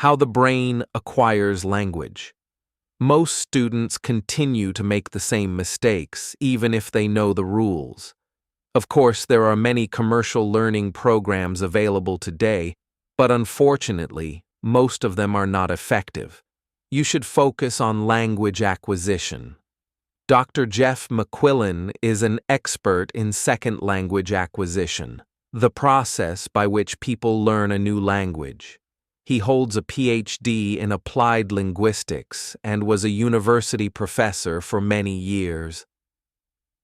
How the brain acquires language. Most students continue to make the same mistakes, even if they know the rules. Of course, there are many commercial learning programs available today, but unfortunately, most of them are not effective. You should focus on language acquisition. Dr. Jeff McQuillan is an expert in second language acquisition, the process by which people learn a new language. He holds a PhD in applied linguistics and was a university professor for many years.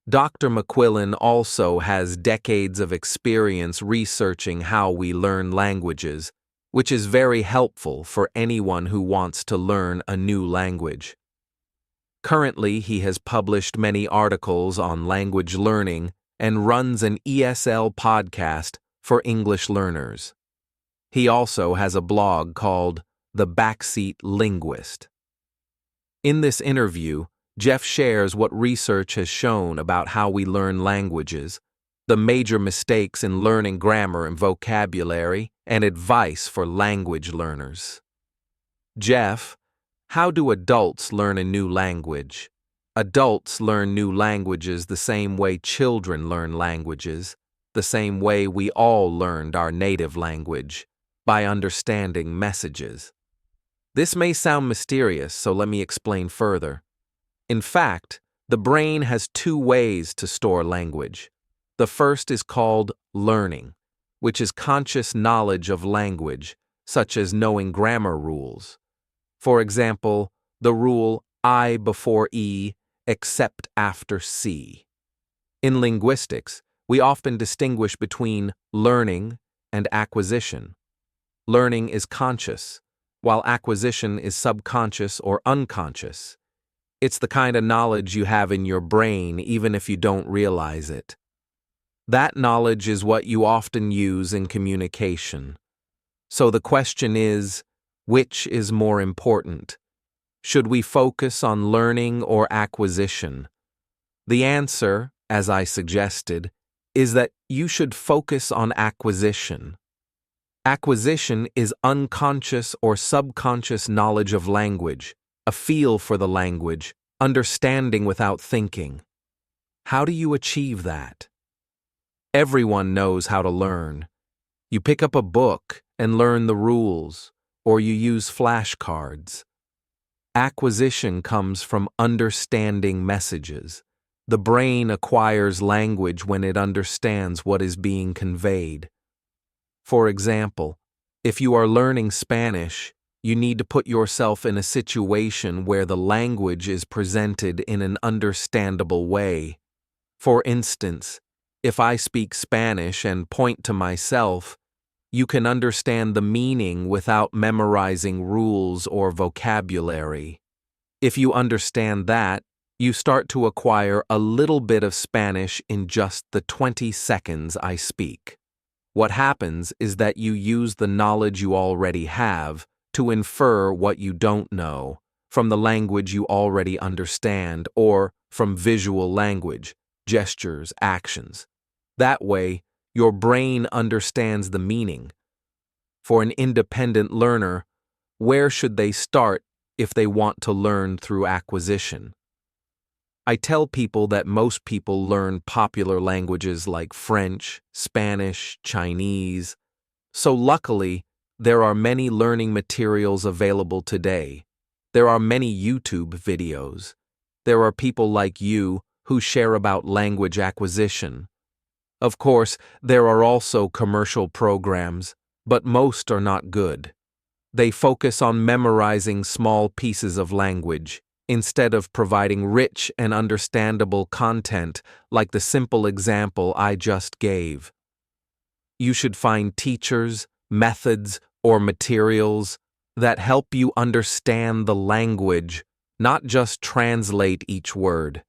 Dr. McQuillan also has decades of experience researching how we learn languages, which is very helpful for anyone who wants to learn a new language. Currently, he has published many articles on language learning and runs an ESL podcast for English learners. He also has a blog called The Backseat Linguist. In this interview, Jeff shares what research has shown about how we learn languages, the major mistakes in learning grammar and vocabulary, and advice for language learners. Jeff, how do adults learn a new language? Adults learn new languages the same way children learn languages, the same way we all learned our native language, by understanding messages. This may sound mysterious, so let me explain further. In fact, the brain has two ways to store language. The first is called learning, which is conscious knowledge of language, such as knowing grammar rules. For example, the rule I before E except after C. In linguistics, we often distinguish between learning and acquisition. Learning is conscious, while acquisition is subconscious or unconscious. It's the kind of knowledge you have in your brain even if you don't realize it. That knowledge is what you often use in communication. So the question is, which is more important? Should we focus on learning or acquisition? The answer, as I suggested, is that you should focus on acquisition. Acquisition is unconscious or subconscious knowledge of language, a feel for the language, understanding without thinking. How do you achieve that? Everyone knows how to learn. You pick up a book and learn the rules, or you use flashcards. Acquisition comes from understanding messages. The brain acquires language when it understands what is being conveyed. For example, if you are learning Spanish, you need to put yourself in a situation where the language is presented in an understandable way. For instance, if I speak Spanish and point to myself, you can understand the meaning without memorizing rules or vocabulary. If you understand that, you start to acquire a little bit of Spanish in just the 20 seconds I speak. What happens is that you use the knowledge you already have to infer what you don't know from the language you already understand or from visual language, gestures, actions. That way, your brain understands the meaning. For an independent learner, where should they start if they want to learn through acquisition? I tell people that most people learn popular languages like French, Spanish, Chinese. So luckily, there are many learning materials available today. There are many YouTube videos. There are people like you who share about language acquisition. Of course, there are also commercial programs, but most are not good. They focus on memorizing small pieces of language, instead of providing rich and understandable content like the simple example I just gave. You should find teachers, methods, or materials that help you understand the language, not just translate each word.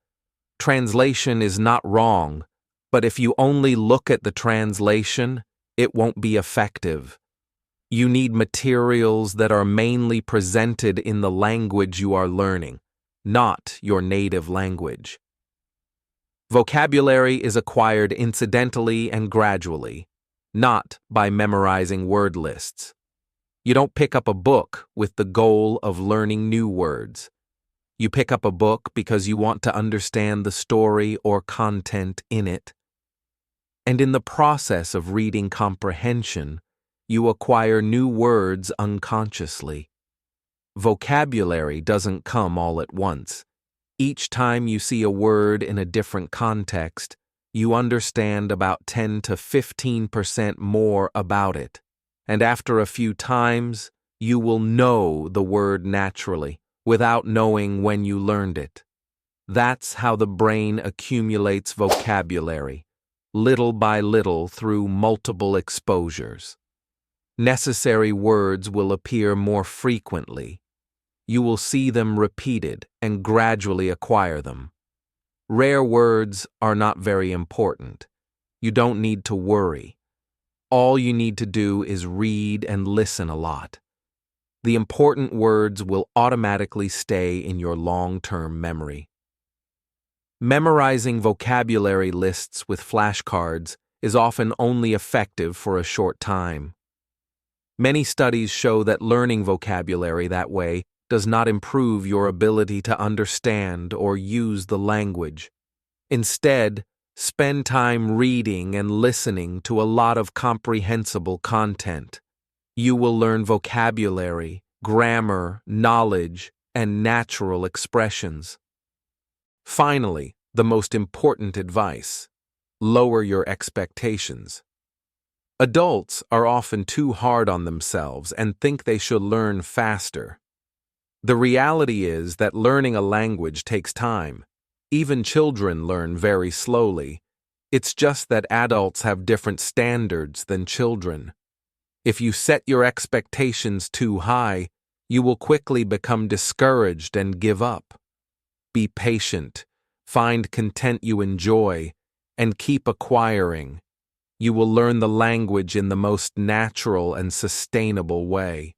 Translation is not wrong, but if you only look at the translation, it won't be effective. You need materials that are mainly presented in the language you are learning, not your native language. Vocabulary is acquired incidentally and gradually, not by memorizing word lists. You don't pick up a book with the goal of learning new words. You pick up a book because you want to understand the story or content in it. And in the process of reading comprehension, you acquire new words unconsciously. Vocabulary doesn't come all at once. Each time you see a word in a different context, you understand about 10 to 15% more about it. And after a few times, you will know the word naturally, without knowing when you learned it. That's how the brain accumulates vocabulary, little by little through multiple exposures. Necessary words will appear more frequently. You will see them repeated and gradually acquire them. Rare words are not very important. You don't need to worry. All you need to do is read and listen a lot. The important words will automatically stay in your long-term memory. Memorizing vocabulary lists with flashcards is often only effective for a short time. Many studies show that learning vocabulary that way does not improve your ability to understand or use the language. Instead, spend time reading and listening to a lot of comprehensible content. You will learn vocabulary, grammar, knowledge, and natural expressions. Finally, the most important advice: lower your expectations. Adults are often too hard on themselves and think they should learn faster. The reality is that learning a language takes time. Even children learn very slowly. It's just that adults have different standards than children. If you set your expectations too high, you will quickly become discouraged and give up. Be patient, find content you enjoy, and keep acquiring. You will learn the language in the most natural and sustainable way.